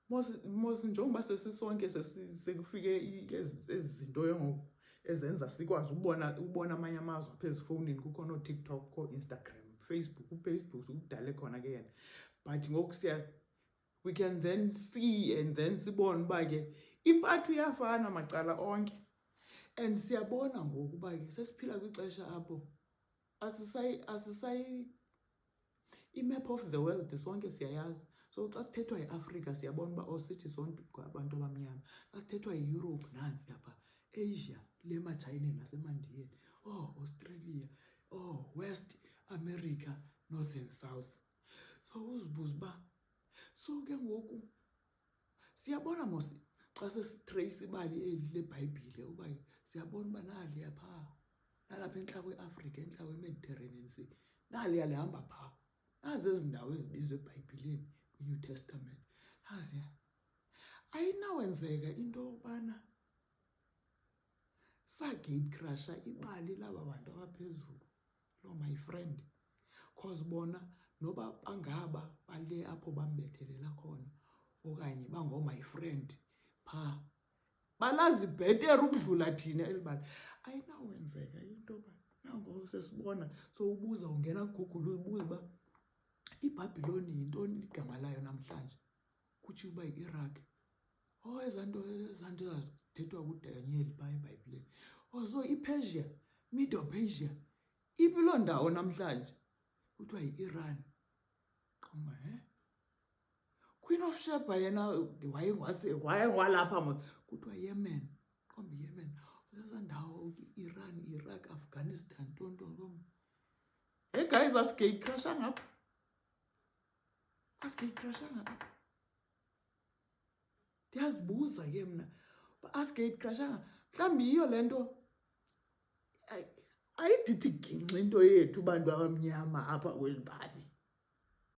mos njengoba sesisonke sekufike ezinto yengoku ezenza sikwazi ubona amanye amazwe apha ezifonini, kukho no TikTok, kukho Instagram, Facebook. uFacebook ukudale khona ke yena, but ngoku we can then see and then sibone uba ke impatho iyafana macala onke. And siyabona ngoku uba ke sesiphila kwixesha apho asisayi i-map of the world sonke siyayazi. So xa kuthethwa yiAfrika siyabona uba sithi sonke abantu abamnyama. Xa kuthethwa yiEurope nantsi apha, Asia le maChina nasemandiyeni, Australia, West America, North and South. So uzibuza uba so ke ngoku siyabona mos xa sesitrace ibali eli leBhayibhile uba siyabona uba naliya phaa, nalapha entla kweAfrika, entla kweMediterranean Sea, naliya lihamba phaa. Nazi ezi ndawo ezibizwa eBhayibhileni kwiNew Testament. Naziya ayinawenzeka into yobana sagate-crusha ibali laba bantu abaphezulu, lo my friend, cause bona noba bangaba bale apho bambethelela khona okanye bango-my friend phaa, balazi bhetere ukudlula thina eli bali. Ayinawenzeka into yoba nangoku sesibona, so ubuza ungena kuGoogle ubuza uba iBhabhiloni yintoni igama layo namhlanje, kutsho uba yi-Iraq. Ezaa nto zazithethwa kuDanyeli phaa eBhayibhileni. So iPersia, Medo-Persia, iphi loo ndawo namhlanje? Kuthiwa yi-Iran. Qamba Queen of Sheba yena wayengwalapha kuthiwa Yemen. Qamba Yemen. Ezaa ndawo Iran, Iraq, Afghanistan, tonto. Hey guys, asigate-crusha ngapha. Asigate-crusha ngapha. Ndiyazibuza ke mna, asigate-crusha mhlawumbi yiyo le nto ayidithi ginxa into yethu bantu abamnyama apha kweli bali.